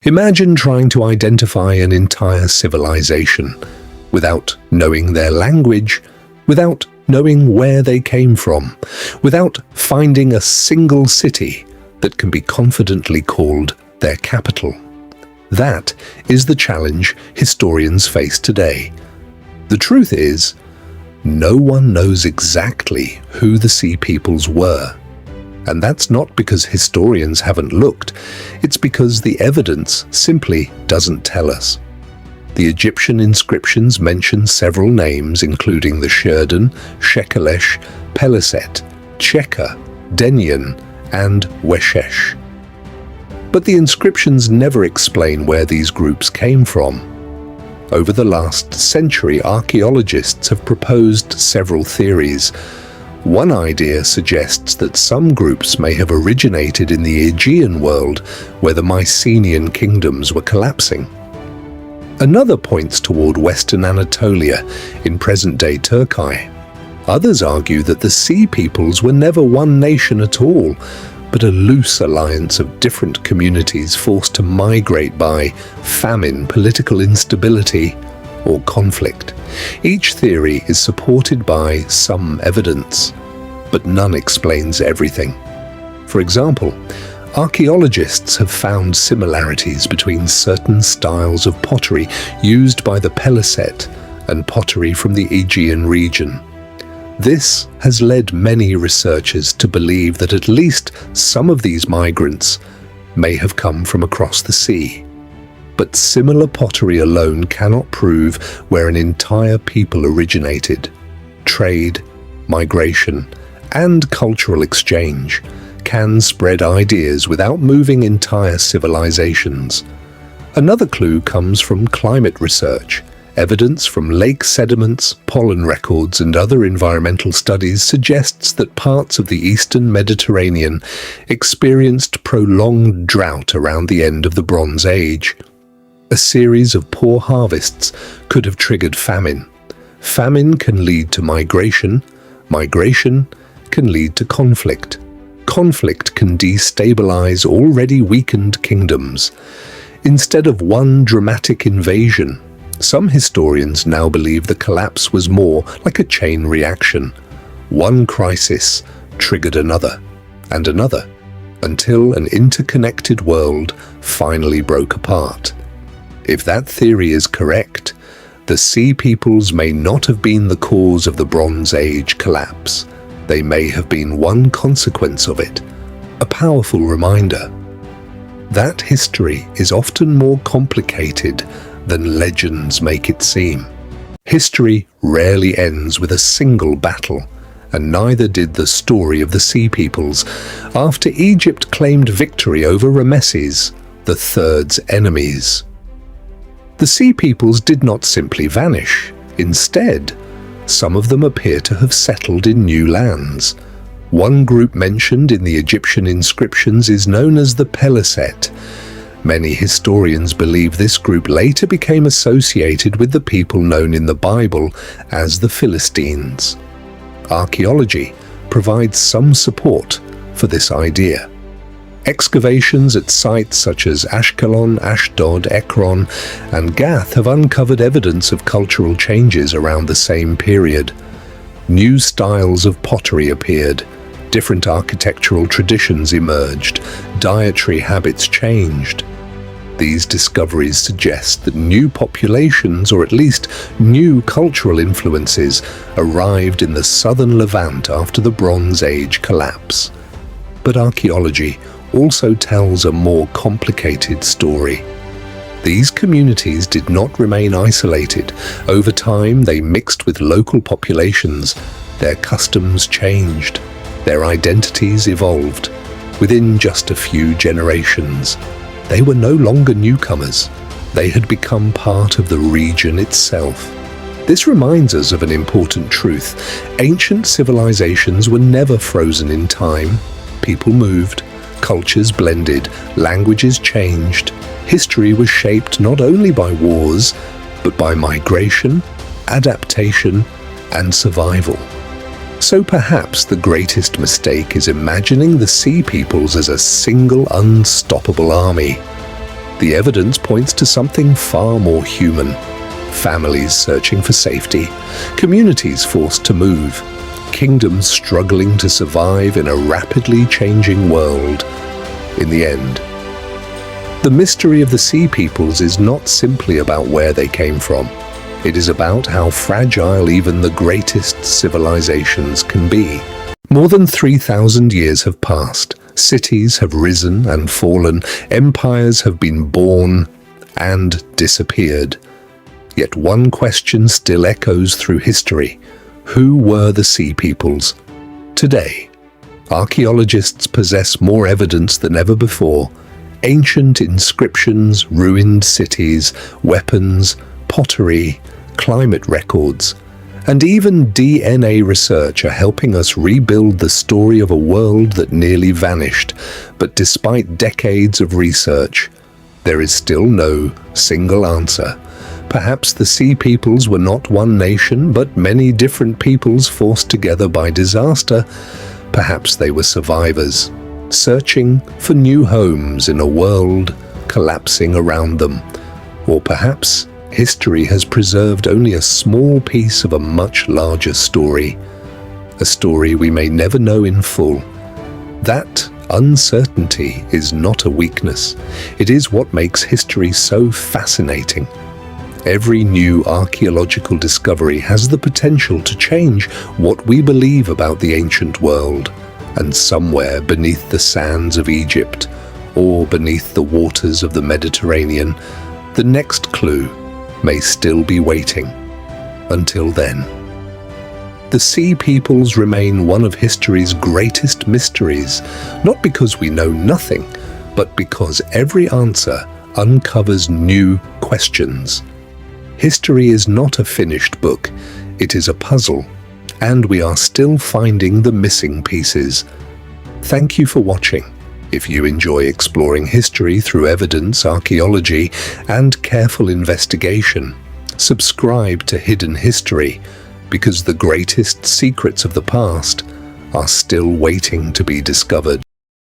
Imagine trying to identify an entire civilization without knowing their language, without knowing where they came from, without finding a single city that can be confidently called their capital. That is the challenge historians face today. The truth is, no one knows exactly who the Sea Peoples were. And that's not because historians haven't looked, it's because the evidence simply doesn't tell us. The Egyptian inscriptions mention several names including the Sherdan, Shekelesh, Peliset, Cheka, Denyen, and Weshesh. But the inscriptions never explain where these groups came from. Over the last century, archaeologists have proposed several theories. One idea suggests that some groups may have originated in the Aegean world, where the Mycenaean kingdoms were collapsing. Another points toward Western Anatolia, in present-day Turkey. Others argue that the Sea Peoples were never one nation at all, but a loose alliance of different communities forced to migrate by famine, political instability, or conflict. Each theory is supported by some evidence, but none explains everything. For example, archaeologists have found similarities between certain styles of pottery used by the Peliset and pottery from the Aegean region. This has led many researchers to believe that at least some of these migrants may have come from across the sea. But similar pottery alone cannot prove where an entire people originated. Trade, migration, and cultural exchange can spread ideas without moving entire civilizations. Another clue comes from climate research. Evidence from lake sediments, pollen records, and other environmental studies suggests that parts of the eastern Mediterranean experienced prolonged drought around the end of the Bronze Age. A series of poor harvests could have triggered famine. Famine can lead to migration. Migration can lead to conflict. Conflict can destabilize already weakened kingdoms. Instead of one dramatic invasion, some historians now believe the collapse was more like a chain reaction. One crisis triggered another, and another, until an interconnected world finally broke apart. If that theory is correct, the Sea Peoples may not have been the cause of the Bronze Age collapse. They may have been one consequence of it, a powerful reminder. That history is often more complicated than legends make it seem. History rarely ends with a single battle, and neither did the story of the Sea Peoples after Egypt claimed victory over Rameses, the Third's enemies. The Sea Peoples did not simply vanish. Instead, some of them appear to have settled in new lands. One group mentioned in the Egyptian inscriptions is known as the Peliset. Many historians believe this group later became associated with the people known in the Bible as the Philistines. Archaeology provides some support for this idea. Excavations at sites such as Ashkelon, Ashdod, Ekron, and Gath have uncovered evidence of cultural changes around the same period. New styles of pottery appeared, different architectural traditions emerged, dietary habits changed. These discoveries suggest that new populations, or at least new cultural influences, arrived in the southern Levant after the Bronze Age collapse. But archaeology also tells a more complicated story. These communities did not remain isolated. Over time, they mixed with local populations. Their customs changed. Their identities evolved. Within just a few generations, they were no longer newcomers. They had become part of the region itself. This reminds us of an important truth. Ancient civilizations were never frozen in time. People moved, cultures blended, languages changed. History was shaped not only by wars, but by migration, adaptation, and survival. So perhaps the greatest mistake is imagining the Sea Peoples as a single unstoppable army. the evidence points to something far more human. Families searching for safety, communities forced to move, kingdoms struggling to survive in a rapidly changing world. In the end, the mystery of the Sea Peoples is not simply about where they came from. It is about how fragile even the greatest civilizations can be. More than 3,000 years have passed. Cities have risen and fallen. Empires have been born and disappeared. Yet one question still echoes through history. Who were the Sea Peoples? Today, archaeologists possess more evidence than ever before. Ancient inscriptions, ruined cities, weapons, pottery, climate records, and even DNA research are helping us rebuild the story of a world that nearly vanished. But despite decades of research, there is still no single answer. Perhaps the Sea Peoples were not one nation, but many different peoples forced together by disaster. Perhaps they were survivors, searching for new homes in a world collapsing around them. Or perhaps history has preserved only a small piece of a much larger story, a story we may never know in full. That uncertainty is not a weakness. It is what makes history so fascinating. Every new archaeological discovery has the potential to change what we believe about the ancient world. And somewhere beneath the sands of Egypt, or beneath the waters of the Mediterranean, the next clue may still be waiting. Until then, the Sea Peoples remain one of history's greatest mysteries, not because we know nothing, but because every answer uncovers new questions. History is not a finished book, it is a puzzle, and we are still finding the missing pieces. Thank you for watching. If you enjoy exploring history through evidence, archaeology, and careful investigation, subscribe to Hidden History, because the greatest secrets of the past are still waiting to be discovered.